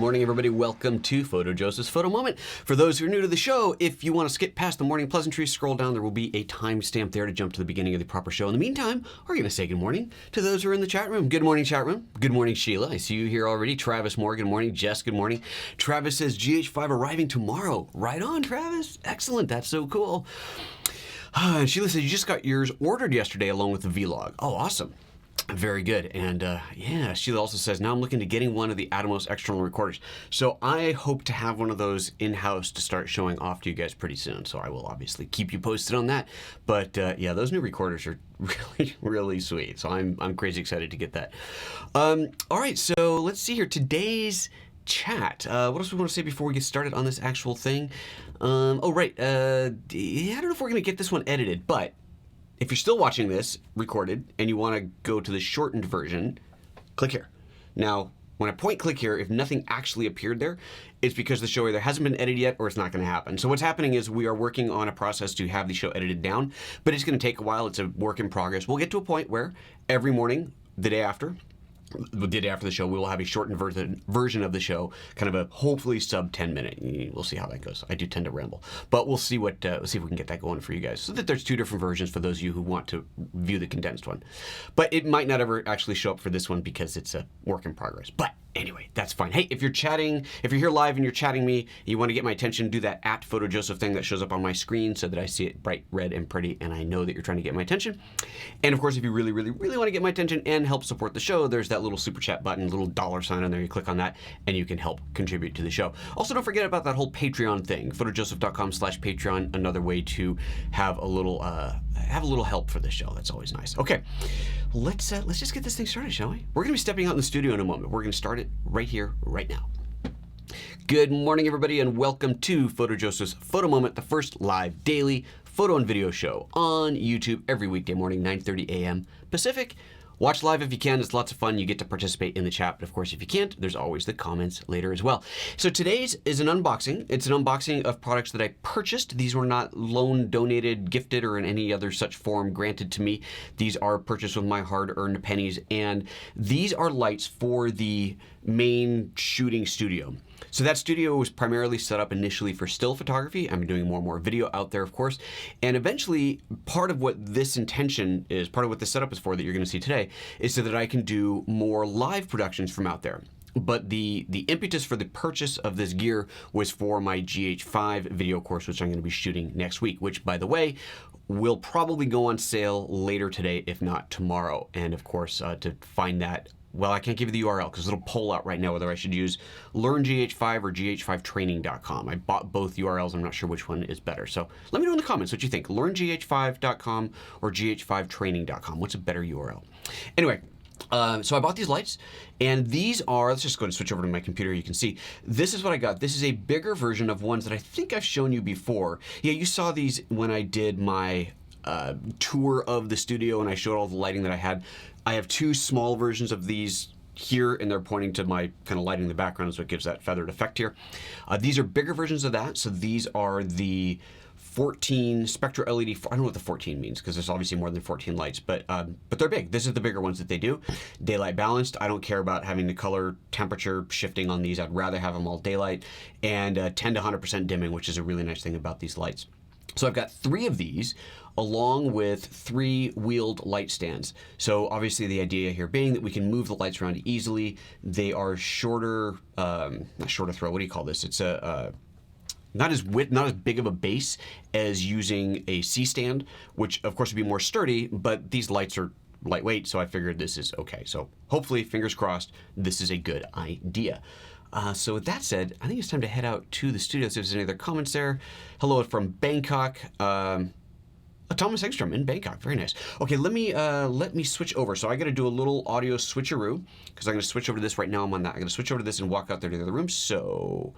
morning, everybody. Welcome to PhotoJoseph's Photo Moment. For those who are new to the show, if you want to skip past the morning pleasantries, scroll down. There will be a timestamp there to jump to the beginning of the proper show. In the meantime, we're going to say good morning to those who are in the chat room. Good morning, chat room. Good morning, Sheila. I see you here already. Travis Moore, good morning. Jess, good morning. Travis says GH5 arriving tomorrow. Right on, Travis. Excellent. That's so cool. And Sheila says you just got yours ordered yesterday along with the vlog. Oh, awesome. Very good. And yeah, Sheila also says, now I'm looking to getting one of the Atomos external recorders. So I hope to have one of those in-house to start showing off to you guys pretty soon. So I will obviously keep you posted on that. But yeah, those new recorders are really, really sweet. So I'm crazy excited to get that. All right, so let's see here. Today's chat. What else do we want to say before we get started on this actual thing? Oh, right. I don't know if we're going to get this one edited, but if you're still watching this recorded and you want to go to the shortened version, click here. Now, when I point click here, if nothing actually appeared there, it's because the show either hasn't been edited yet or it's not going to happen. So what's happening is we are working on a process to have the show edited down, but it's going to take a while. It's a work in progress. We'll get to a point where every morning, the day after the show, we will have a shortened version of the show, kind of a hopefully sub 10-minute. We'll see how that goes. I do tend to ramble, but we'll see what see if we can get that going for you guys, so that there's two different versions for those of you who want to view the condensed one. But it might not ever actually show up for this one because it's a work in progress. But anyway, that's fine. Hey, if you're chatting, if you're here live and you're chatting me, and you want to get my attention, do that @PhotoJoseph thing that shows up on my screen so that I see it bright red and pretty, and I know that you're trying to get my attention. And of course, if you really, really, really want to get my attention and help support the show, there's that little super chat button, little dollar sign on there. You click on that, and you can help contribute to the show. Also, don't forget about that whole Patreon thing, photojoseph.com/Patreon. Another way to have a little help for the show. That's always nice. Okay, let's just get this thing started, shall we? We're going to be stepping out in the studio in a moment. We're going to start it right here, right now. Good morning, everybody, and welcome to PhotoJoseph's Photo Moment, the first live daily photo and video show on YouTube every weekday morning, 9:30 a.m. Pacific. Watch live if you can. It's lots of fun. You get to participate in the chat. But of course, if you can't, there's always the comments later as well. So today's is an unboxing. It's an unboxing of products that I purchased. These were not loaned, donated, gifted, or in any other such form granted to me. These are purchased with my hard-earned pennies. And these are lights for the main shooting studio. So that studio was primarily set up initially for still photography. I'm doing more and more video out there, of course. And eventually, part of what this intention is, part of what this setup is for that you're going to see today, is so that I can do more live productions from out there. But the impetus for the purchase of this gear was for my GH5 video course, which I'm going to be shooting next week, which, by the way, will probably go on sale later today, if not tomorrow. And of course, to find that, well, I can't give you the URL because it'll pull out right now whether I should use LearnGH5 or GH5Training.com. I bought both URLs. I'm not sure which one is better. So let me know in the comments what you think. LearnGH5.com or GH5Training.com. What's a better URL? Anyway, so I bought these lights, and these are, let's just go and switch over to my computer. You can see this is what I got. This is a bigger version of ones that I think I've shown you before. Yeah, you saw these when I did my tour of the studio and I showed all the lighting that I had. I have two small versions of these here, and they're pointing to my kind of lighting in the background, so it gives that feathered effect here. These are bigger versions of that. So these are the 14 SpectroLED. I don't know what the 14 means because there's obviously more than 14 lights, but they're big. This is the bigger ones that they do. Daylight balanced. I don't care about having the color temperature shifting on these. I'd rather have them all daylight, and 10 to 100% dimming, which is a really nice thing about these lights. So I've got 3 of these along with 3 wheeled light stands. So obviously the idea here being that we can move the lights around easily. They are shorter, not shorter throw, what do you call this? It's a, not as big of a base as using a C-stand, which of course would be more sturdy, but these lights are lightweight, so I figured this is okay. So hopefully, fingers crossed, this is a good idea. So with that said, I think it's time to head out to the studio, see if there's any other comments there. Hello from Bangkok. Thomas Engstrom in Bangkok, very nice. Okay, let me switch over. So I got to do a little audio switcheroo because I'm going to switch over to this right now. I'm on that. I'm going to switch over to this and walk out there to the other room. So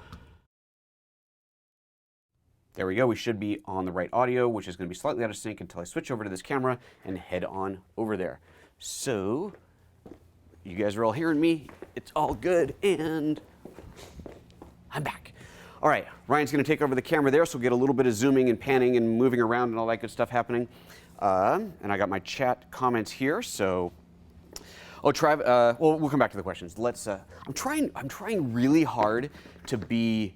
there we go. We should be on the right audio, which is going to be slightly out of sync until I switch over to this camera and head on over there. So you guys are all hearing me. It's all good, and I'm back. All right, Ryan's going to take over the camera there, so we'll get a little bit of zooming and panning and moving around and all that good stuff happening. And I got my chat comments here, so. Oh, Trav. Well, we'll come back to the questions. Let's. I'm trying really hard to be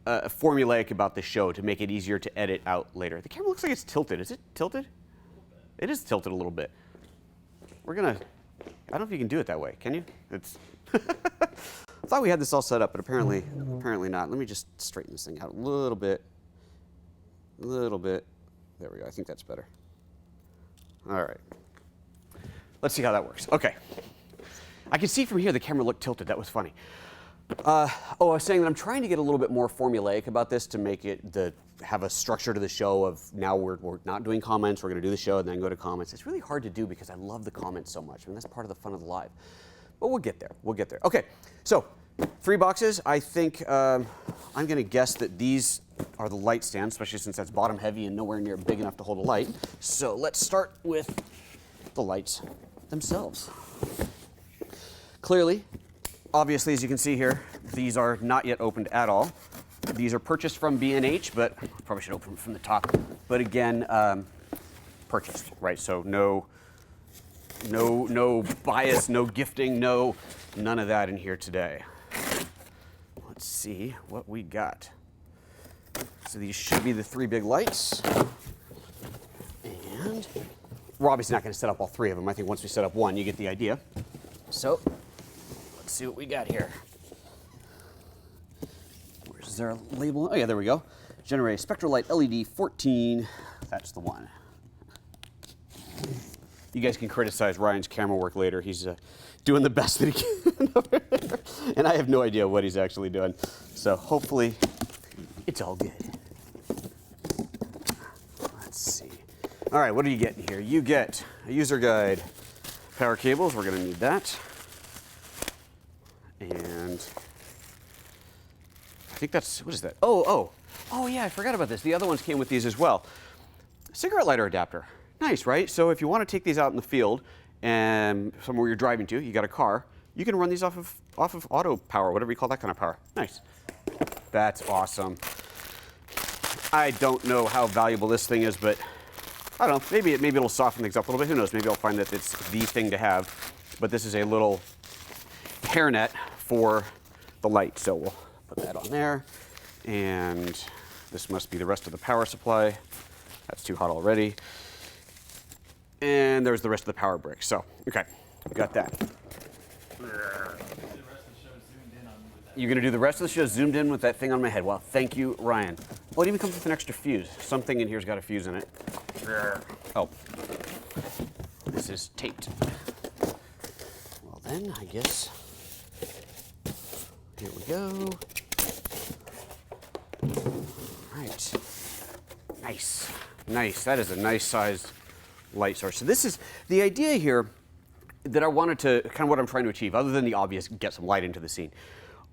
formulaic about the show to make it easier to edit out later. The camera looks like it's tilted. Is it tilted? It is tilted a little bit. We're gonna. I don't know if you can do it that way. Can you? It's. I thought we had this all set up, but apparently not. Let me just straighten this thing out a little bit. A little bit. There we go. I think that's better. All right. Let's see how that works. Okay. I can see from here the camera looked tilted. That was funny. I was saying that I'm trying to get a little bit more formulaic about this to make it have a structure to the show of now we're not doing comments, we're going to do the show and then go to comments. It's really hard to do because I love the comments so much. I mean, that's part of the fun of the live. But we'll get there. We'll get there. Okay, so 3 boxes. I think I'm going to guess that these are the light stands, especially since that's bottom heavy and nowhere near big enough to hold a light. So let's start with the lights themselves. Clearly, obviously, as you can see here, these are not yet opened at all. These are purchased from B&H, but probably should open from the top. But again, purchased, right? So no bias, no gifting, none of that in here today. Let's see what we got. So these should be the 3 big lights. And we're obviously not going to set up all 3 of them. I think once we set up one, you get the idea. So let's see what we got here. Where's their label? Oh yeah, there we go. Genaray SpectroLED-14. That's the one. You guys can criticize Ryan's camera work later. He's doing the best that he can over there. And I have no idea what he's actually doing. So hopefully it's all good. Let's see. All right, what are you getting here? You get a user guide. Power cables, we're going to need that. And I think that's, what is that? Oh yeah, I forgot about this. The other ones came with these as well. Cigarette lighter adapter. Nice, right? So if you want to take these out in the field and somewhere you're driving to, you got a car, you can run these off of auto power, whatever you call that kind of power. Nice. That's awesome. I don't know how valuable this thing is, but I don't know, maybe it'll soften things up a little bit. Who knows? Maybe I'll find that it's the thing to have. But this is a little hairnet for the light. So we'll put that on there. And this must be the rest of the power supply. That's too hot already. And there's the rest of the power brick. So, okay, we got that. You're going to do the rest of the show zoomed in with that thing on my head. Well, thank you, Ryan. Oh, it even comes with an extra fuse. Something in here's got a fuse in it. Oh, this is taped. Well then, I guess, here we go. All right, nice, nice. That is a nice sized light source. So this is the idea here that I wanted to, kind of what I'm trying to achieve, other than the obvious, get some light into the scene.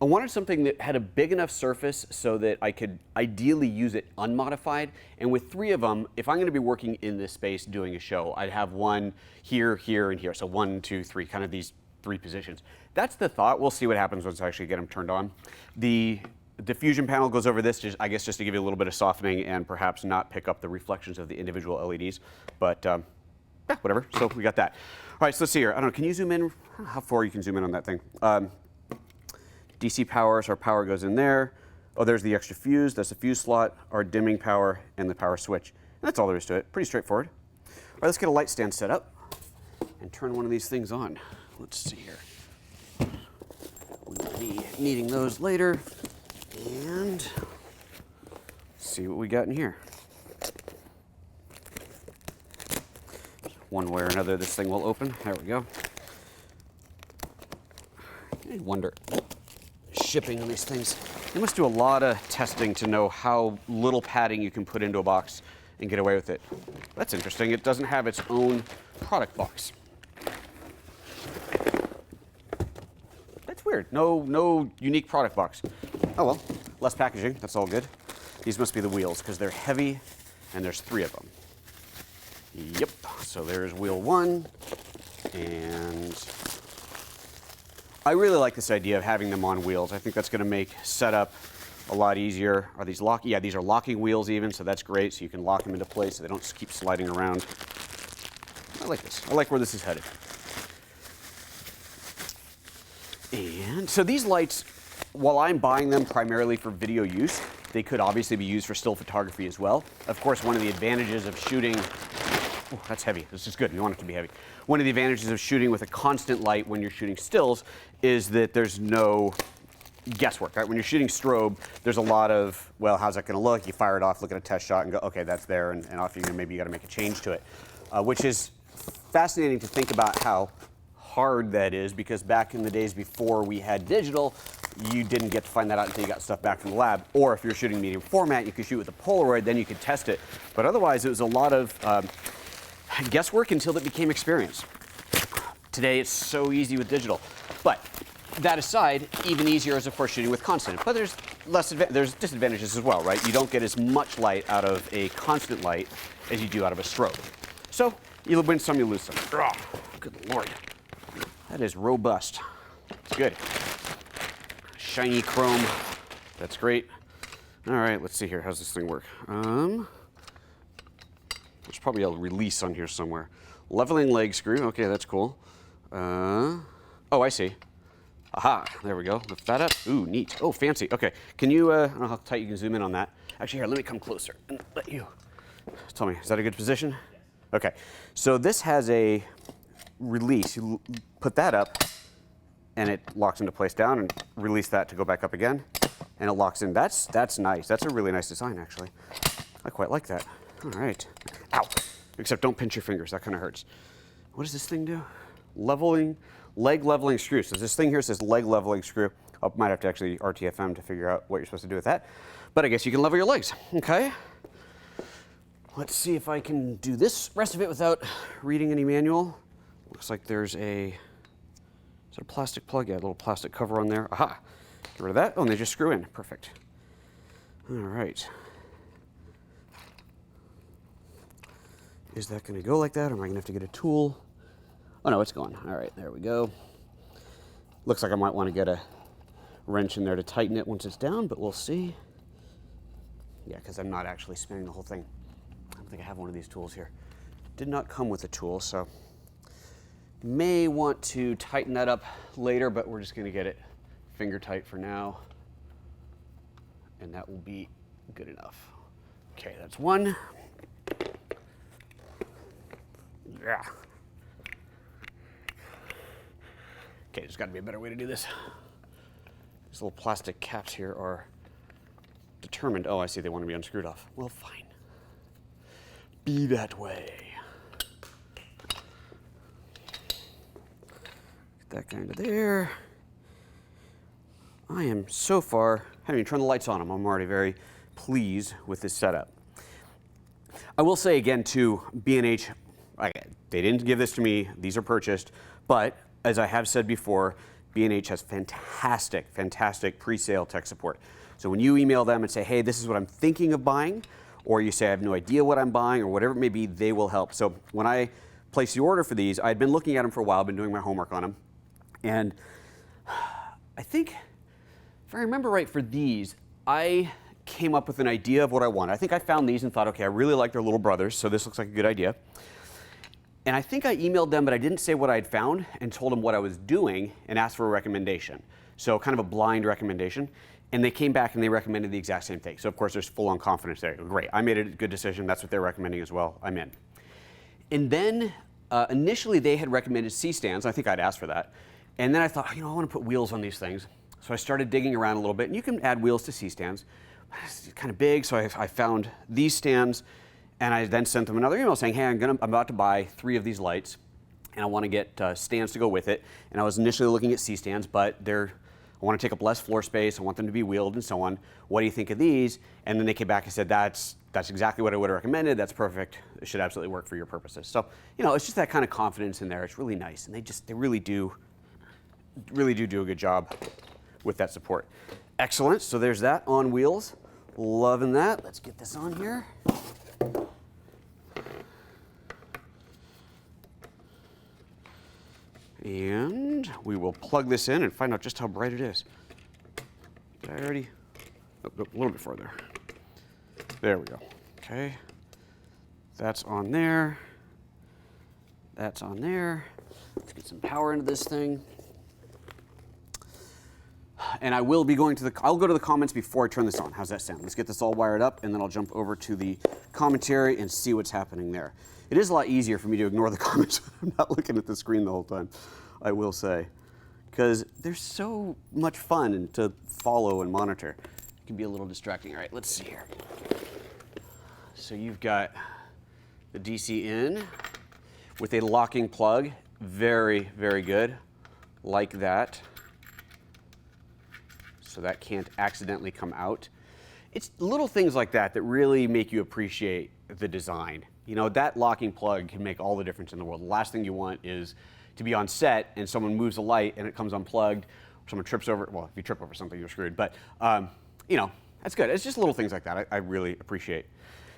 I wanted something that had a big enough surface so that I could ideally use it unmodified. And with 3 of them, if I'm going to be working in this space doing a show, I'd have one here, here, and here. So 1, 2, 3, kind of these 3 positions. That's the thought. We'll see what happens once I actually get them turned on. The diffusion panel goes over this, I guess just to give you a little bit of softening and perhaps not pick up the reflections of the individual LEDs. But yeah, whatever. So we got that. All right, so let's see here. I don't know, can you zoom in? I don't know how far you can zoom in on that thing. DC power, so our power goes in there. Oh, there's the extra fuse. That's the fuse slot, our dimming power, and the power switch. And that's all there is to it. Pretty straightforward. All right, let's get a light stand set up and turn one of these things on. Let's see here. We'll be needing those later. And see what we got in here. One way or another, this thing will open. There we go. I wonder, shipping on these things, they must do a lot of testing to know how little padding you can put into a box and get away with it. That's interesting. It doesn't have its own product box. That's weird. No unique product box. Oh well, less packaging. That's all good. These must be the wheels because they're heavy, and there's 3 of them. Yep. So there's wheel 1, and I really like this idea of having them on wheels. I think that's going to make setup a lot easier. Are these locking? Yeah, these are locking wheels even, so that's great. So you can lock them into place so they don't keep sliding around. I like this. I like where this is headed. And so these lights, while I'm buying them primarily for video use, they could obviously be used for still photography as well. Of course, one of the advantages of shooting, oh, that's heavy, this is good, we want it to be heavy. One of the advantages of shooting with a constant light when you're shooting stills is that there's no guesswork, right? When you're shooting strobe, there's a lot of, well, how's that gonna look? You fire it off, look at a test shot and go, okay, that's there, and off you go, maybe you gotta make a change to it, which is fascinating to think about how hard that is, because back in the days before we had digital, you didn't get to find that out until you got stuff back from the lab. Or if you're shooting medium format, you could shoot with a Polaroid, then you could test it. But otherwise, it was a lot of guesswork until it became experience. Today, it's so easy with digital. But that aside, even easier is, of course, shooting with constant. But there's disadvantages as well, right? You don't get as much light out of a constant light as you do out of a strobe. So you win some, you lose some. Oh, good Lord. That is robust. It's good. Shiny chrome. That's great. All right, let's see here. How's this thing work? There's probably a release on here somewhere. Leveling leg screw. Okay, that's cool. Oh, I see. Aha, there we go. Lift that up. Ooh, neat. Oh, fancy. Okay, can you, I don't know how tight you can zoom in on that. Actually, here, let me come closer and let you. Tell me, is that a good position? Okay, so this has a release. You put that up, and it locks into place down, and release that to go back up again, and it locks in. That's nice. That's a really nice design, actually. I quite like that. All right. Ow. Except don't pinch your fingers. That kind of hurts. What does this thing do? Leg leveling screw. So this thing here says leg leveling screw. I might have to actually RTFM to figure out what you're supposed to do with that. But I guess you can level your legs. Okay. Let's see if I can do this rest of it without reading any manual. Looks like there's a, is it a plastic plug? Yeah, a little plastic cover on there. Aha. Get rid of that. Oh, and they just screw in. Perfect. All right. Is that going to go like that, or am I going to have to get a tool? Oh, no, it's going. All right, there we go. Looks like I might want to get a wrench in there to tighten it once it's down, but we'll see. Yeah, because I'm not actually spinning the whole thing. I don't think I have one of these tools here. Did not come with a tool, so may want to tighten that up later, but we're just going to get it finger tight for now, and that will be good enough. Okay, that's one. Yeah. Okay, there's got to be a better way to do this. These little plastic caps here are determined. Oh, I see, they want to be unscrewed off. Well, fine. Be that way. Get that guy into there. I am so far, having turned the lights on them, I'm already very pleased with this setup. I will say again too, B&H, they didn't give this to me, these are purchased, but as I have said before, B&H has fantastic, fantastic pre-sale tech support. So when you email them and say, hey, this is what I'm thinking of buying, or you say I have no idea what I'm buying, or whatever it may be, they will help. So when I placed the order for these, I'd been looking at them for a while, been doing my homework on them, and I think, if I remember right, for these, I came up with an idea of what I wanted. I think I found these and thought, okay, I really like their little brothers, so this looks like a good idea. And I think I emailed them, but I didn't say what I'd found, and told them what I was doing and asked for a recommendation. So kind of a blind recommendation. And they came back and they recommended the exact same thing. So of course there's full-on confidence there. Great, I made a good decision. That's what they're recommending as well. I'm in. And then initially they had recommended C-stands. I think I'd asked for that. And then I thought, you know, I want to put wheels on these things. So I started digging around a little bit, and you can add wheels to C-stands. It's kind of big, so I found these stands, and I then sent them another email saying, hey, I'm about to buy 3 of these lights, and I want to get stands to go with it. And I was initially looking at C-stands, but I want to take up less floor space. I want them to be wheeled and so on. What do you think of these? And then they came back and said, that's exactly what I would have recommended. That's perfect. It should absolutely work for your purposes. So, you know, it's just that kind of confidence in there. It's really nice, and they really do a good job with that support. Excellent. So there's that on wheels. Loving that. Let's get this on here. And we will plug this in and find out just how bright it is. Did I already? Oh, a little bit further. There we go. Okay. That's on there. That's on there. Let's get some power into this thing. and I will be going to I'll go to the comments before I turn this on. How's that sound? Let's get this all wired up, and then I'll jump over to the commentary and see what's happening there. It is a lot easier for me to ignore the comments when I'm not looking at the screen the whole time, I will say, because they're so much fun to follow and monitor. It can be a little distracting. All right, let's see here. So you've got the DC in with a locking plug. Very, very good, like that. So that can't accidentally come out. It's little things like that that really make you appreciate the design. You know, that locking plug can make all the difference in the world. The last thing you want is to be on set and someone moves a light and it comes unplugged, or someone trips over, well, if you trip over something, you're screwed. But, you know, that's good. It's just little things like that I really appreciate.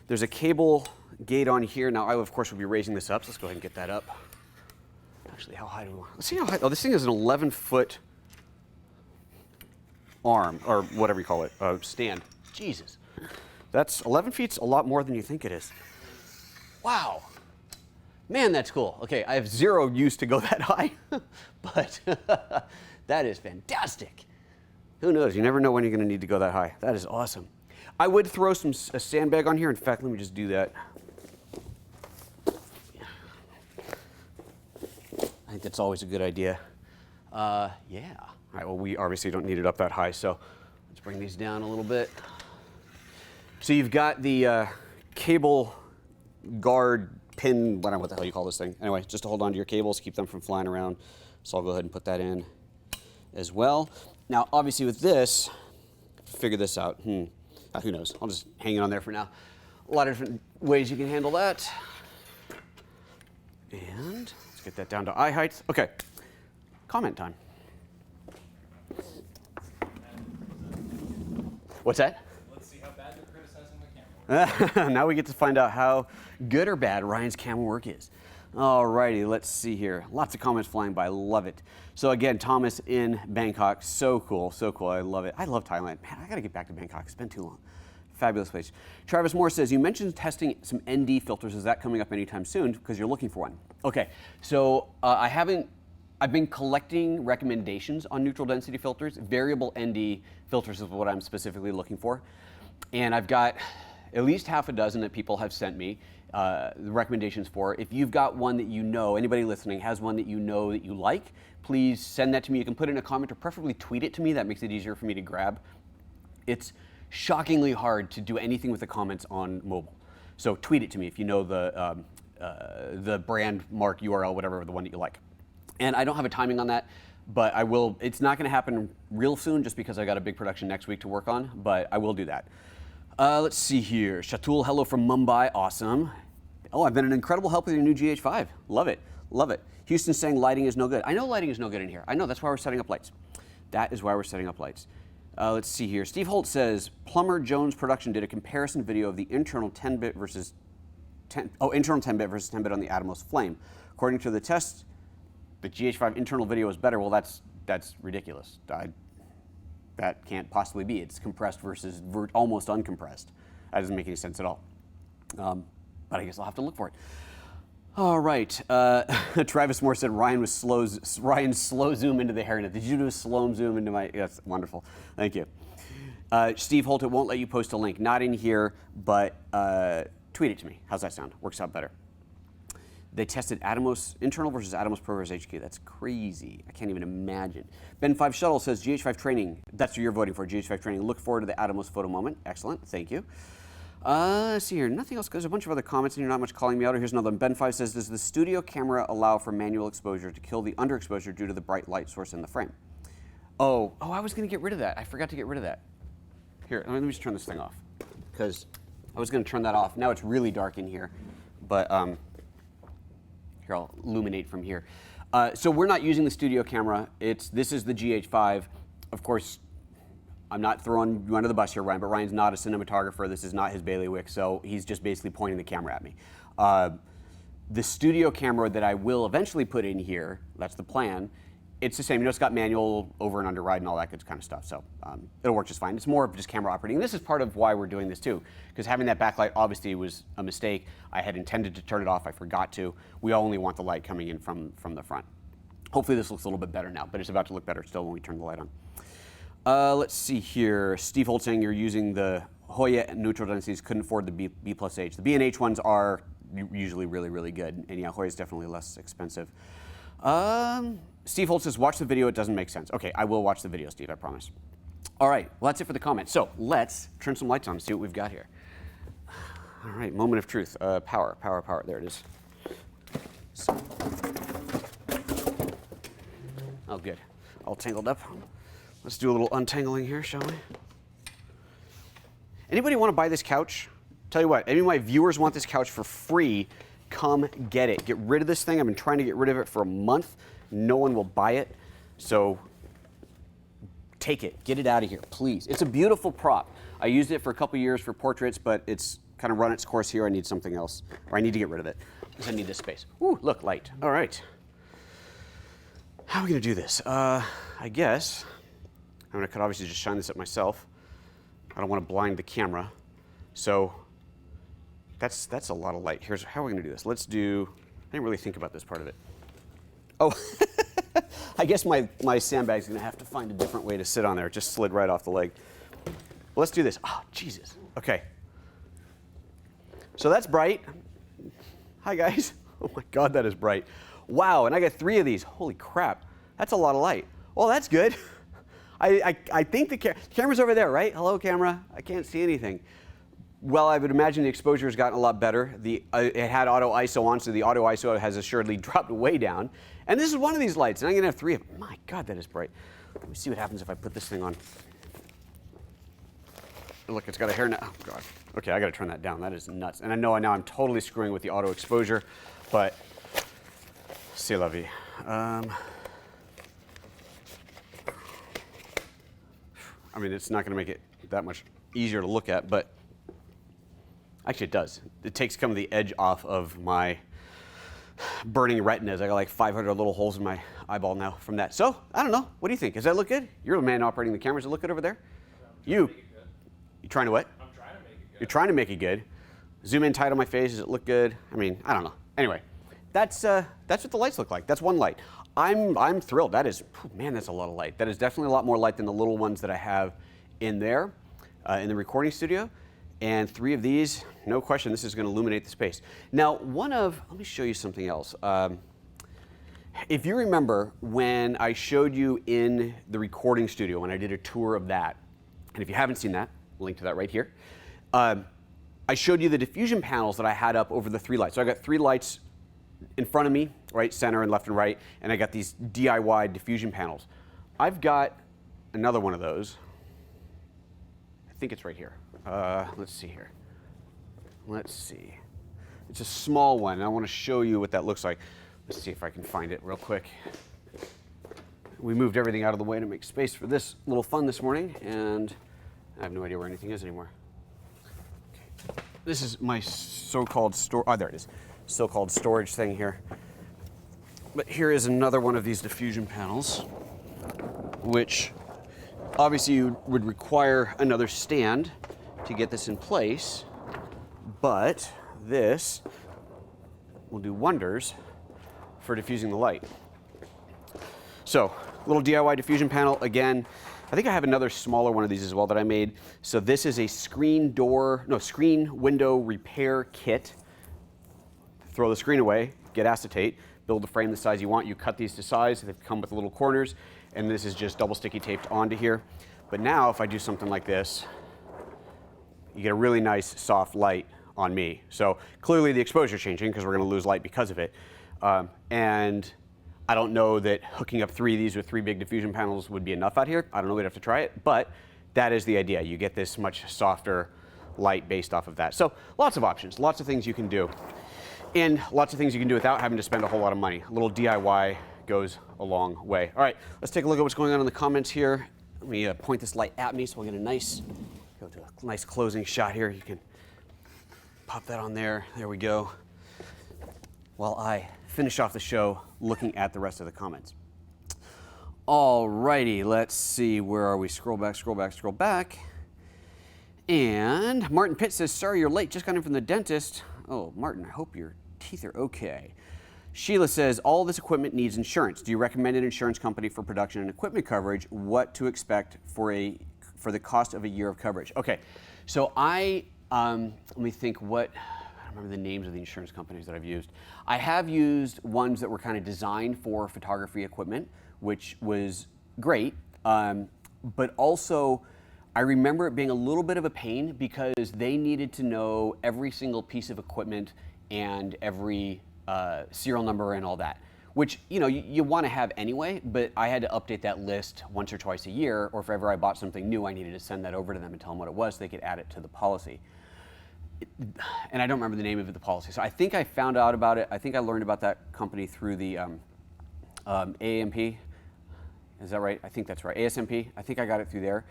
There's a cable gate on here. Now, I, of course, will be raising this up, so let's go ahead and get that up. Actually, how high do we want? Let's see how high. Oh, this thing is an 11-foot arm, or whatever you call it, stand. Jesus. That's 11 feet's a lot more than you think it is. Wow. Man, that's cool. Okay, I have zero use to go that high, but that is fantastic. Who knows? You never know when you're going to need to go that high. That is awesome. I would throw a sandbag on here. In fact, let me just do that. I think that's always a good idea. Yeah. All right, well, we obviously don't need it up that high, so let's bring these down a little bit. So you've got the cable guard pin, I don't know what the hell you call this thing. Anyway, just to hold on to your cables, keep them from flying around. So I'll go ahead and put that in as well. Now, obviously with this, figure this out. Who knows? I'll just hang it on there for now. A lot of different ways you can handle that. And let's get that down to eye height. Okay, comment time. What's that? Let's see how bad you're criticizing the camera work. Now we get to find out how good or bad Ryan's camera work is. Alrighty, let's see here. Lots of comments flying by, love it. So again, Thomas in Bangkok, so cool, I love it. I love Thailand. Man, I gotta get back to Bangkok, it's been too long. Fabulous place. Travis Moore says, you mentioned testing some ND filters. Is that coming up anytime soon? Because you're looking for one. Okay, so I've been collecting recommendations on neutral density filters. Variable ND filters is what I'm specifically looking for. And I've got at least half a dozen that people have sent me the recommendations for. If you've got one that you know, anybody listening has one that you know that you like, please send that to me. You can put it in a comment or preferably tweet it to me. That makes it easier for me to grab. It's shockingly hard to do anything with the comments on mobile. So tweet it to me if you know the brand, mark, URL, whatever, the one that you like. And I don't have a timing on that, but I will. It's not going to happen real soon just because I got a big production next week to work on, but I will do that. Let's see here. Shatul, hello from Mumbai. Awesome. Oh, I've been an incredible help with your new GH5. Love it. Love it. Houston's saying lighting is no good. I know lighting is no good in here. I know. That's why we're setting up lights. That is why we're setting up lights. Let's see here. Steve Holt says, Plumber Jones Production did a comparison video of the internal 10-bit versus internal 10-bit versus 10-bit on the Atomos Flame. According to the test, the GH5 internal video is better. Well, that's ridiculous. That can't possibly be. It's compressed versus almost uncompressed. That doesn't make any sense at all. But I guess I'll have to look for it. All right. Travis Moore said Ryan's slow zoom into the hairnet. Did you do a slow zoom into my? Yes, wonderful. Thank you. Steve Holt, it won't let you post a link. Not in here, but tweet it to me. How's that sound? Works out better. They tested Atomos internal versus Atomos Pro versus HQ. That's crazy. I can't even imagine. Ben5 Shuttle says GH5 training. That's what you're voting for, GH5 training. Look forward to the Atomos photo moment. Excellent. Thank you. Let's see here. Nothing else. There's a bunch of other comments and you're not much calling me out. Here's another one. Ben5 says, does the studio camera allow for manual exposure to kill the underexposure due to the bright light source in the frame? Oh, I was going to get rid of that. I forgot to get rid of that. Here, let me just turn this thing off because I was going to turn that off. Now it's really dark in here, but here, I'll illuminate from here. So we're not using the studio camera. This is the GH5. Of course, I'm not throwing you under the bus here, Ryan, but Ryan's not a cinematographer. This is not his bailiwick, so he's just basically pointing the camera at me. The studio camera that I will eventually put in here, that's the plan, it's the same. You know, it's got manual over and under ride and all that good kind of stuff, so it'll work just fine. It's more of just camera operating. And this is part of why we're doing this too, because having that backlight obviously was a mistake. I had intended to turn it off. I forgot to. We only want the light coming in from the front. Hopefully this looks a little bit better now, but it's about to look better still when we turn the light on. Let's see here. Steve Holt saying you're using the Hoya neutral densities, couldn't afford the B plus H. The B and H ones are usually really, really good. And yeah, Hoya's definitely less expensive. Steve Holt says, watch the video, it doesn't make sense. Okay, I will watch the video, Steve, I promise. All right, well, that's it for the comments. So let's turn some lights on and see what we've got here. All right, moment of truth. Power, power, power. There it is. Oh, good. All tangled up. Let's do a little untangling here, shall we? Anybody want to buy this couch? Tell you what, any of my viewers want this couch for free, come get it. Get rid of this thing. I've been trying to get rid of it for a month. No one will buy it. So take it. Get it out of here, please. It's a beautiful prop. I used it for a couple years for portraits, but it's kind of run its course here. I need something else, or I need to get rid of it because I need this space. Ooh, look, light. All right. How are we going to do this? I guess I could obviously just shine this up myself. I don't want to blind the camera. So that's a lot of light. Here's how we're going to do this. Let's do, I didn't really think about this part of it. Oh, I guess my sandbag's going to have to find a different way to sit on there. It just slid right off the leg. Well, let's do this. Oh, Jesus. Okay. So that's bright. Hi, guys. Oh, my God, that is bright. Wow, and I got 3 of these. Holy crap. That's a lot of light. Well, that's good. I think the camera's over there, right? Hello, camera. I can't see anything. Well, I would imagine the exposure has gotten a lot better. It had auto ISO on, so the auto ISO has assuredly dropped way down. And this is one of these lights, and I'm going to have 3 of them. My God, that is bright. Let me see what happens if I put this thing on. Look, it's got a hair now. Oh, God. Okay, I got to turn that down. That is nuts. And I know now I'm totally screwing with the auto exposure, but c'est la vie. I mean, it's not going to make it that much easier to look at, but actually it does. It takes some of the edge off of my burning retinas. I got like 500 little holes in my eyeball now from that. So, I don't know. What do you think? Does that look good? You're the man operating the cameras. Does it look good over there? You trying to what? I'm trying to make it good. You're trying to make it good. Zoom in tight on my face. Does it look good? I mean, I don't know. Anyway, that's what the lights look like. That's one light. I'm thrilled. That is, man, that's a lot of light. That is definitely a lot more light than the little ones that I have in there, in the recording studio. And 3 of these, no question, this is going to illuminate the space. Now, let me show you something else. If you remember when I showed you in the recording studio, when I did a tour of that, and if you haven't seen that, link to that right here, I showed you the diffusion panels that I had up over the 3 lights. So I got 3 lights in front of me, right, center, and left and right, and I got these DIY diffusion panels. I've got another one of those. I think it's right here. Let's see here. Let's see. It's a small one, and I want to show you what that looks like. Let's see if I can find it real quick. We moved everything out of the way to make space for this little fun this morning, and I have no idea where anything is anymore. Okay. This is my so-called there it is. So-called storage thing here. But here is another one of these diffusion panels, which obviously you would require another stand to get this in place, but this will do wonders for diffusing the light. So, little DIY diffusion panel. Again, I think I have another smaller one of these as well that I made. So this is a screen window repair kit. Throw the screen away, get acetate, build the frame the size you want. You cut these to size. They come with little corners, and this is just double sticky taped onto here. But now if I do something like this, you get a really nice soft light on me. So clearly the exposure is changing because we're going to lose light because of it. And I don't know that hooking up 3 of these with 3 big diffusion panels would be enough out here. I don't know, we'd have to try it, but that is the idea. You get this much softer light based off of that. So lots of options, lots of things you can do. And lots of things you can do without having to spend a whole lot of money. A little DIY goes a long way. All right, let's take a look at what's going on in the comments here. Let me point this light at me so we'll get go to a nice closing shot here. You can pop that on there. There we go. While I finish off the show looking at the rest of the comments. All righty, let's see. Where are we? Scroll back, scroll back, scroll back. And Martin Pitt says, sorry you're late. Just got in from the dentist. Oh, Martin, I hope your teeth are okay. Sheila says, all this equipment needs insurance. Do you recommend an insurance company for production and equipment coverage? What to expect for the cost of a year of coverage? Okay, so let me think I don't remember the names of the insurance companies that I've used. I have used ones that were kind of designed for photography equipment, which was great, but also I remember it being a little bit of a pain because they needed to know every single piece of equipment and every serial number and all that, which you want to have anyway, but I had to update that list once or twice a year, or if ever I bought something new, I needed to send that over to them and tell them what it was so they could add it to the policy. And I don't remember the name of the policy, so I think I found out about it. I think I learned about that company through the AMP. Is that right? I think that's right. ASMP. I think I got it through there.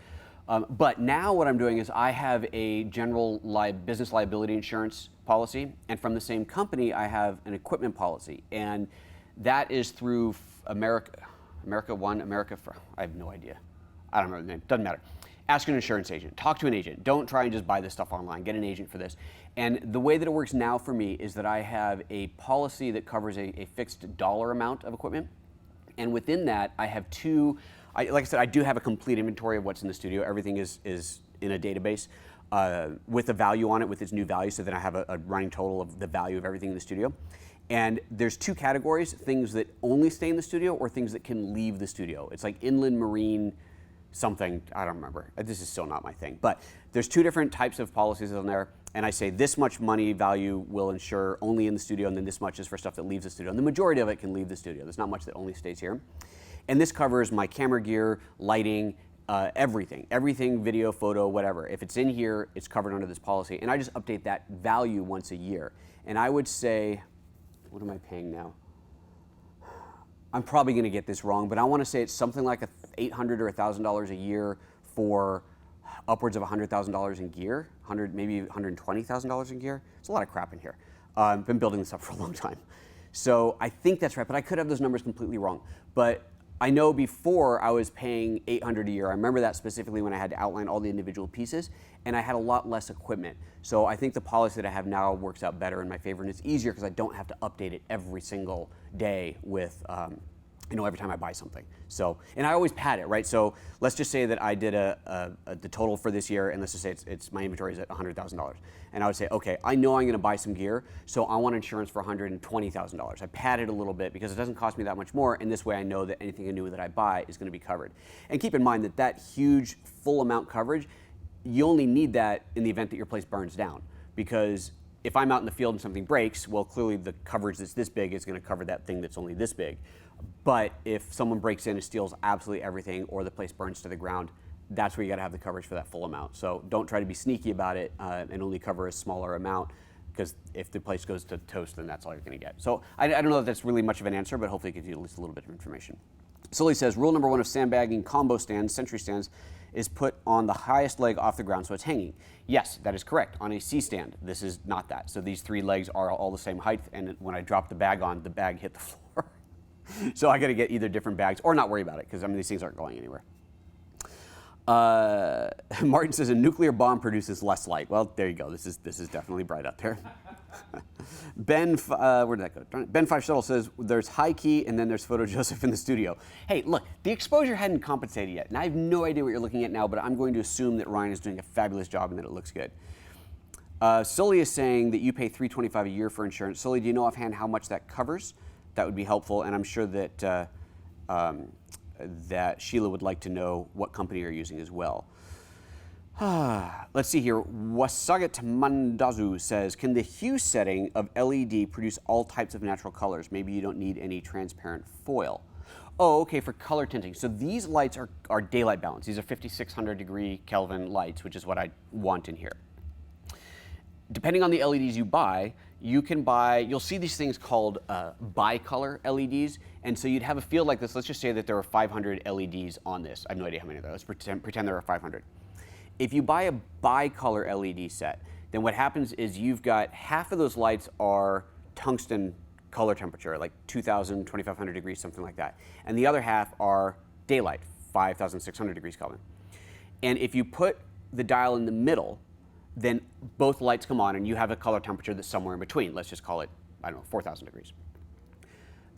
But now what I'm doing is I have a general business liability insurance policy, and from the same company I have an equipment policy, and that is through America One, I have no idea. I don't remember the name. Doesn't matter. Ask an insurance agent. Talk to an agent. Don't try and just buy this stuff online. Get an agent for this. And the way that it works now for me is that I have a policy that covers a fixed dollar amount of equipment, and within that I have like I said, I do have a complete inventory of what's in the studio. Everything is in a database with a value on it, with its new value, so then I have a running total of the value of everything in the studio. And there's two categories: things that only stay in the studio or things that can leave the studio. It's like inland marine something, I don't remember. This is still not my thing. But there's two different types of policies on there, and I say this much money value will insure only in the studio, and then this much is for stuff that leaves the studio. And the majority of it can leave the studio. There's not much that only stays here. And this covers my camera gear, lighting, everything, video, photo, whatever. If it's in here, it's covered under this policy. And I just update that value once a year. And I would say, what am I paying now? I'm probably going to get this wrong, but I want to say it's something like $800 or $1,000 a year for upwards of $100,000 in gear, maybe $120,000 in gear. It's a lot of crap in here. I've been building this up for a long time. So I think that's right, but I could have those numbers completely wrong. But I know before I was paying $800 a year. I remember that specifically when I had to outline all the individual pieces, and I had a lot less equipment. So I think the policy that I have now works out better in my favor, and it's easier because I don't have to update it every single day with, every time I buy something. So, and I always pad it, right? So let's just say that I did the total for this year, and let's just say it's my inventory is at $100,000. And I would say, okay, I know I'm gonna buy some gear, so I want insurance for $120,000. I pad it a little bit because it doesn't cost me that much more, and this way I know that anything new that I buy is gonna be covered. And keep in mind that huge full amount coverage, you only need that in the event that your place burns down. Because if I'm out in the field and something breaks, well, clearly the coverage that's this big is gonna cover that thing that's only this big. But if someone breaks in and steals absolutely everything, or the place burns to the ground, that's where you gotta have the coverage for that full amount. So don't try to be sneaky about it and only cover a smaller amount, because if the place goes to toast, then that's all you're gonna get. So I don't know if that's really much of an answer, but hopefully it gives you at least a little bit of information. Sully says, rule number 1 of sandbagging combo stands, century stands, is put on the highest leg off the ground so it's hanging. Yes, that is correct. On a C-stand, this is not that. So these 3 legs are all the same height, and when I drop the bag on, the bag hit the floor. So I gotta get either different bags or not worry about it, because these things aren't going anywhere. Martin says a nuclear bomb produces less light. Well, there you go. This is definitely bright out there. Ben, where did that go? Ben 5 Shuttle says there's high key and then there's PhotoJoseph in the studio. Hey, look, the exposure hadn't compensated yet, and I have no idea what you're looking at now, but I'm going to assume that Ryan is doing a fabulous job and that it looks good. Sully is saying that you pay $325 a year for insurance. Sully, do you know offhand how much that covers? That would be helpful, and I'm sure that that Sheila would like to know what company you're using as well. Let's see here. Wasagat Mandazu says, can the hue setting of LED produce all types of natural colors? Maybe you don't need any transparent foil. Oh, okay, for color tinting. So these lights are daylight balanced. These are 5600 degree Kelvin lights, which is what I want in here. Depending on the LEDs you buy, you'll see these things called bicolor LEDs, and so you'd have a field like this. Let's just say that there are 500 LEDs on this. I have no idea how many there are. Let's pretend there are 500. If you buy a bicolor LED set, then what happens is you've got half of those lights are tungsten color temperature, like 2000, 2500 degrees, something like that. And the other half are daylight, 5600 degrees Kelvin. And if you put the dial in the middle, then both lights come on and you have a color temperature that's somewhere in between. Let's just call it, I don't know, 4000 degrees.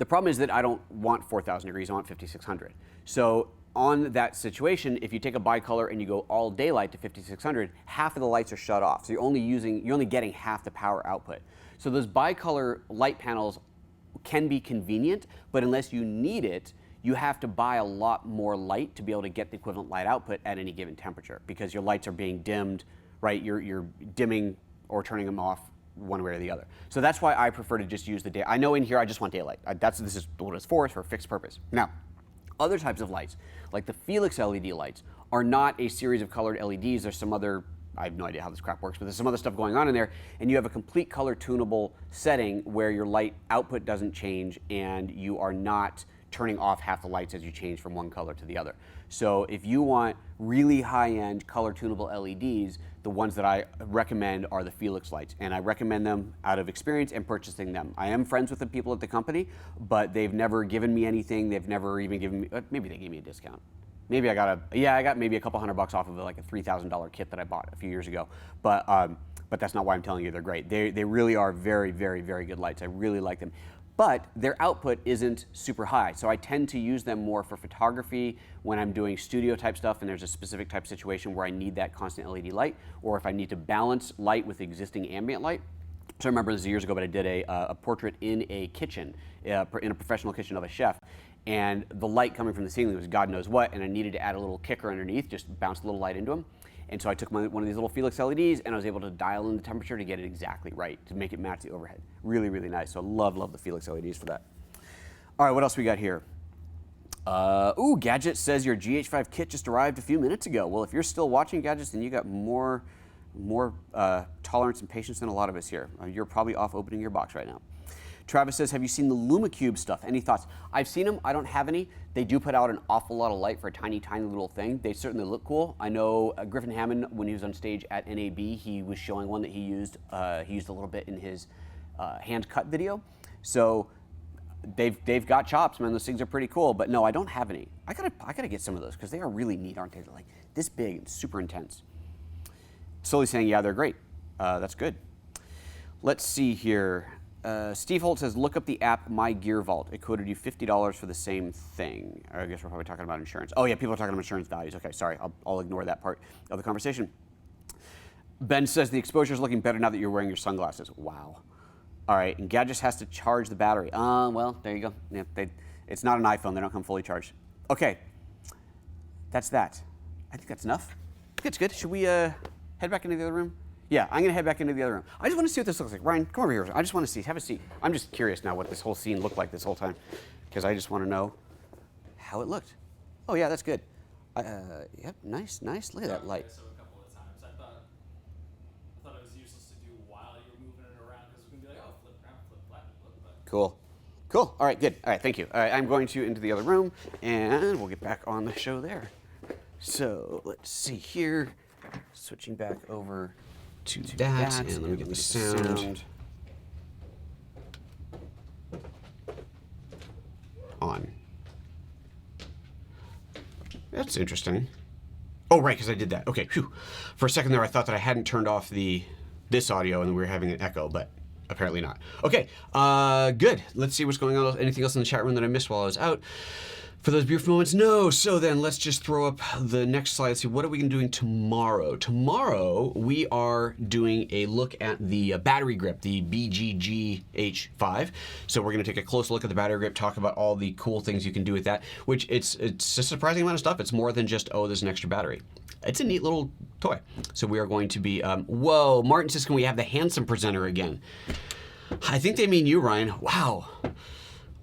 The problem is that I don't want 4,000 degrees, I want 5,600. So on that situation, if you take a bicolor and you go all daylight to 5,600, half of the lights are shut off. So you're only getting half the power output. So those bicolor light panels can be convenient, but unless you need it, you have to buy a lot more light to be able to get the equivalent light output at any given temperature, because your lights are being dimmed, right? You're dimming or turning them off one way or the other. So that's why I prefer to just use the day. I know in here I just want daylight. This is what it's for a fixed purpose. Now, other types of lights, like the Felix LED lights, are not a series of colored LEDs. There's some other, I have no idea how this crap works, but there's some other stuff going on in there, and you have a complete color tunable setting where your light output doesn't change and you are not turning off half the lights as you change from one color to the other. So if you want really high-end color tunable LEDs, the ones that I recommend are the Felix lights, and I recommend them out of experience and purchasing them. I am friends with the people at the company, but they've never given me anything. They've never even given me, maybe they gave me a discount. Maybe I got maybe a couple $100 off of like a $3,000 kit that I bought a few years ago. But that's not why I'm telling you they're great. They really are very, very, very good lights. I really like them. But their output isn't super high, so I tend to use them more for photography when I'm doing studio type stuff and there's a specific type situation where I need that constant LED light, or if I need to balance light with existing ambient light. So I remember this years ago, but I did a portrait in a kitchen, in a professional kitchen of a chef, and the light coming from the ceiling was God knows what, and I needed to add a little kicker underneath, just bounce a little light into them. And so I took one of these little Felix LEDs and I was able to dial in the temperature to get it exactly right, to make it match the overhead. Really, really nice. So I love the Felix LEDs for that. All right, what else we got here? Gadget says your GH5 kit just arrived a few minutes ago. Well, if you're still watching Gadgets, then you got more tolerance and patience than a lot of us here. You're probably off opening your box right now. Travis says, have you seen the LumiCube stuff? Any thoughts? I've seen them. I don't have any. They do put out an awful lot of light for a tiny, tiny little thing. They certainly look cool. I know Griffin Hammond, when he was on stage at NAB, he was showing one that he used. He used a little bit in his hand cut video. So they've got chops, man. Those things are pretty cool. But no, I don't have any. I gotta get some of those because they are really neat, aren't they? They're like this big and super intense. Slowly saying, yeah, they're great. That's good. Let's see here. Steve Holt says, look up the app My Gear Vault. It quoted you $50 for the same thing. I guess we're probably talking about insurance. Oh yeah, people are talking about insurance values. Okay, sorry, I'll ignore that part of the conversation. Ben says, the exposure is looking better now that you're wearing your sunglasses. Wow. All right, and Gadgets has to charge the battery. Well, there you go. Yeah, it's not an iPhone. They don't come fully charged. Okay, that's that. I think that's enough. It's good. Should we head back into the other room? Yeah, I'm gonna head back into the other room. I just want to see what this looks like. Ryan, come over here. I just want to see. Have a seat. I'm just curious now what this whole scene looked like this whole time, because I just want to know how it looked. Oh yeah, that's good. Yep, nice. Look at that light. So a couple of times, I thought it was useless to do while you're moving it around because it's gonna be like, oh, flip around, flip flat, flip. But Cool. All right, good. All right, thank you. All right, I'm going to into the other room, and we'll get back on the show there. So let's see here. Switching back over to that, and let me get the sound on. That's interesting. Oh, right, because I did that. Okay, phew. For a second there, I thought that I hadn't turned off this audio and we were having an echo, but apparently not. Okay, good. Let's see what's going on. Anything else in the chat room that I missed while I was out? For those brief moments, no. So then let's just throw up the next slide. Let's see, what are we going to be doing tomorrow? Tomorrow, we are doing a look at the battery grip, the BG GH5. So we're going to take a close look at the battery grip, talk about all the cool things you can do with that, which it's a surprising amount of stuff. It's more than just, oh, there's an extra battery. It's a neat little toy. So we are going to be, whoa, Martin says, can we have the handsome presenter again? I think they mean you, Ryan. Wow.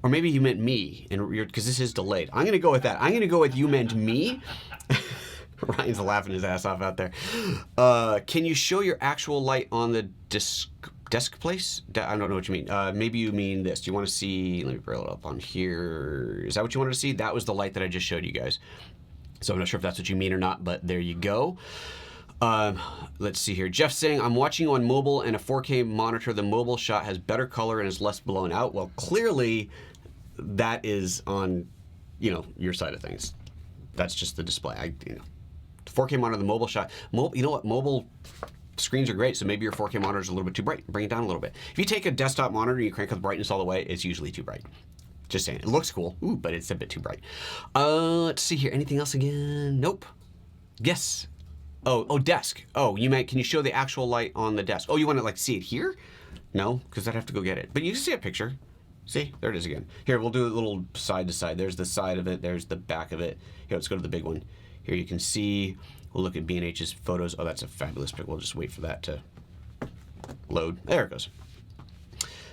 Or maybe you meant me, because this is delayed. I'm going to go with that. I'm going to go with you meant me. Ryan's laughing his ass off out there. Can you show your actual light on the desk place? I don't know what you mean. Maybe you mean this. Do you want to see? Let me bring it up on here. Is that what you wanted to see? That was the light that I just showed you guys. So I'm not sure if that's what you mean or not, but there you go. Let's see here. Jeff's saying, I'm watching on mobile and a 4K monitor. The mobile shot has better color and is less blown out. Well, clearly that is on, your side of things. That's just the display. 4K monitor, the mobile shot. You know what? Mobile screens are great, so maybe your 4K monitor is a little bit too bright. Bring it down a little bit. If you take a desktop monitor and you crank up the brightness all the way, it's usually too bright. Just saying. It looks cool. Ooh, but it's a bit too bright. Let's see here. Anything else again? Nope. Yes. Oh, desk. Oh, can you show the actual light on the desk? Oh, you want to like see it here? No, because I'd have to go get it. But you can see a picture. See, there it is again. Here, we'll do a little side to side. There's the side of it. There's the back of it. Here, let's go to the big one. Here you can see, we'll look at B&H's photos. Oh, that's a fabulous pic. We'll just wait for that to load. There it goes.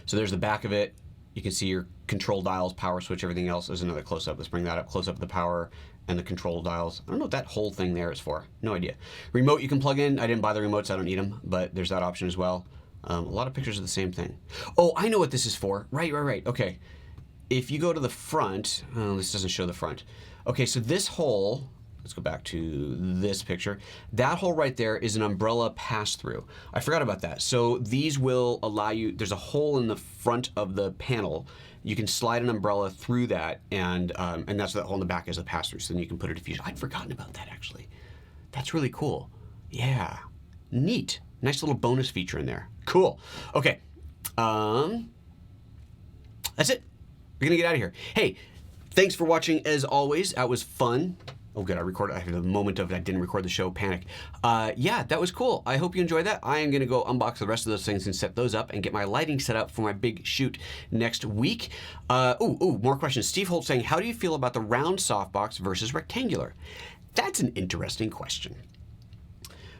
So there's the back of it. You can see your control dials, power switch, everything else. There's another close-up. Let's bring that up. Close up of the power and the control dials. I don't know what that whole thing there is for. No idea. Remote you can plug in. I didn't buy the remotes. I don't need them, but there's that option as well. A lot of pictures of the same thing. Oh, I know what this is for. Right. Okay. If you go to the front, this doesn't show the front. Okay, so this hole, let's go back to this picture. That hole right there is an umbrella pass-through. I forgot about that. So these will allow you, there's a hole in the front of the panel. You can slide an umbrella through that, and that's that hole in the back is a pass-through, so then you can put a diffusion. I'd forgotten about that, actually. That's really cool. Yeah, neat. Nice little bonus feature in there. Cool. Okay. That's it. We're gonna get out of here. Hey, thanks for watching as always. That was fun. Oh good, I had a moment of I didn't record the show, panic. Yeah, that was cool. I hope you enjoyed that. I am gonna go unbox the rest of those things and set those up and get my lighting set up for my big shoot next week. More questions. Steve Holt saying, how do you feel about the round softbox versus rectangular? That's an interesting question.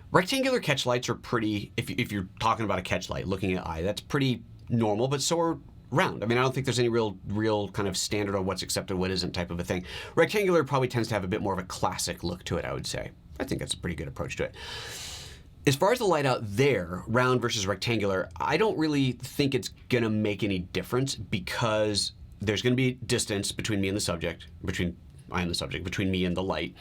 Rectangular catch lights are pretty, if you're talking about a catch light, looking at eye, that's pretty normal, but so are round. I mean, I don't think there's any real kind of standard on what's accepted, what isn't type of a thing. Rectangular probably tends to have a bit more of a classic look to it, I would say. I think that's a pretty good approach to it. As far as the light out there, round versus rectangular, I don't really think it's gonna make any difference because there's gonna be distance between me and the subject, between me and the light.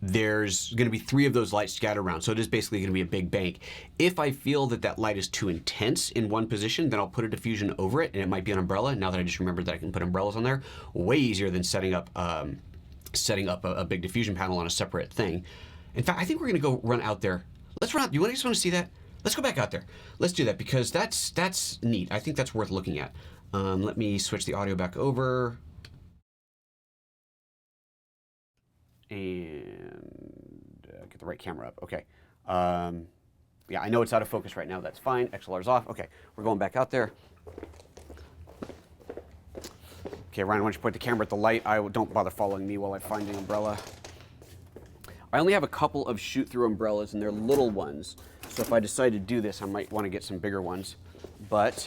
There's going to be 3 of those lights scattered around, so it is basically going to be a big bank. If I feel that that light is too intense in one position, then I'll put a diffusion over it, and it might be an umbrella. Now that I just remembered that I can put umbrellas on there, way easier than setting up a big diffusion panel on a separate thing. In fact, I think we're going to go run out there. Let's run out. You just want to see that? Let's go back out there. Let's do that because that's neat. I think that's worth looking at. Let me switch the audio back over. And get the right camera up. Okay. Yeah, I know it's out of focus right now. That's fine. XLR's off. Okay, we're going back out there. Okay, Ryan, why don't you point the camera at the light? Don't bother following me while I find the umbrella. I only have a couple of shoot-through umbrellas, and they're little ones. So if I decide to do this, I might want to get some bigger ones. But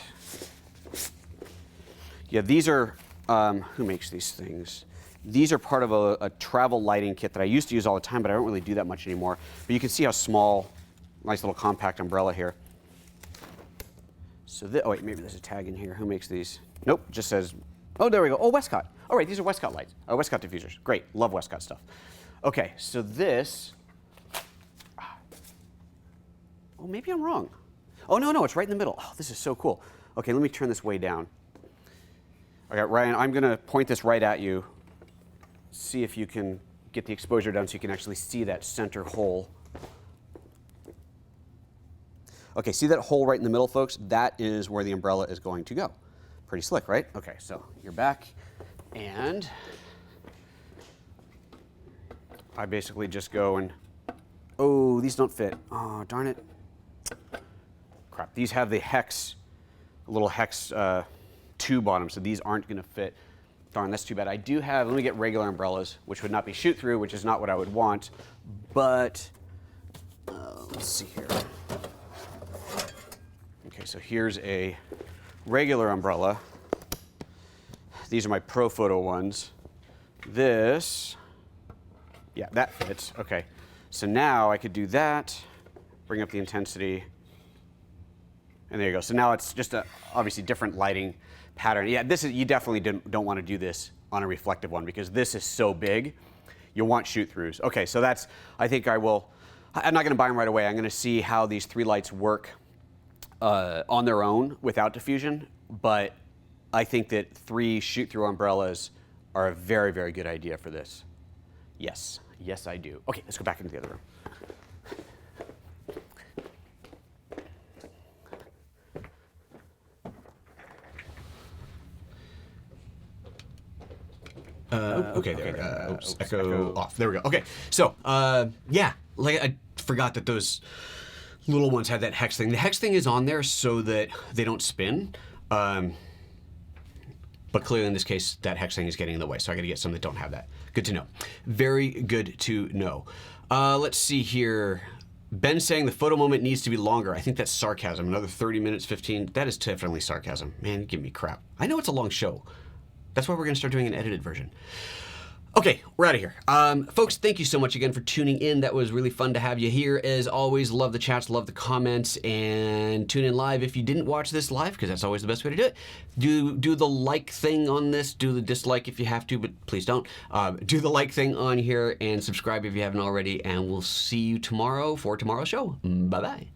yeah, these are who makes these things? These are part of a travel lighting kit that I used to use all the time, but I don't really do that much anymore. But you can see how small, nice little compact umbrella here. So, oh wait, maybe there's a tag in here. Who makes these? Nope, just says, oh, there we go. Oh, Westcott. All right, these are Westcott lights. Westcott diffusers. Great, love Westcott stuff. Okay, so this, oh, maybe I'm wrong. Oh, no, it's right in the middle. Oh, this is so cool. Okay, let me turn this way down. All right, Ryan, I'm gonna point this right at you. See if you can get the exposure down so you can actually see that center hole. Okay, see that hole right in the middle, folks? That is where the umbrella is going to go. Pretty slick, right? Okay, so you're back, and I basically just go and, oh, these don't fit. Oh, darn it. Crap, these have the hex, a little hex tube on them, so these aren't gonna fit. Darn, that's too bad. I do have, let me get regular umbrellas, which would not be shoot-through, which is not what I would want, but let's see here. Okay, so here's a regular umbrella. These are my Pro Photo ones. This, yeah, that fits. Okay, so now I could do that, bring up the intensity, and there you go. So now it's just a obviously different lighting pattern. Yeah, this is, you definitely don't want to do this on a reflective one because this is so big. You'll want shoot-throughs. Okay, so that's, I think I'm not going to buy them right away. I'm going to see how these 3 lights work on their own without diffusion, but I think that 3 shoot-through umbrellas are a very, very good idea for this. Yes, I do. Okay, let's go back into the other room. Okay, there. Oops, echo off. There we go. Okay, so yeah, like I forgot that those little ones had that hex thing. The hex thing is on there so that they don't spin. But clearly in this case, that hex thing is getting in the way, so I got to get some that don't have that. Good to know. Very good to know. Let's see here. Ben saying the photo moment needs to be longer. I think that's sarcasm. Another 30 minutes, 15. That is definitely sarcasm. Man, you give me crap. I know it's a long show. That's why we're going to start doing an edited version. Okay, we're out of here. Folks, thank you so much again for tuning in. That was really fun to have you here. As always, love the chats, love the comments, and tune in live if you didn't watch this live, because that's always the best way to do it. Do the like thing on this, do the dislike if you have to, but please don't. Do the like thing on here and subscribe if you haven't already, and we'll see you tomorrow for tomorrow's show. Bye-bye.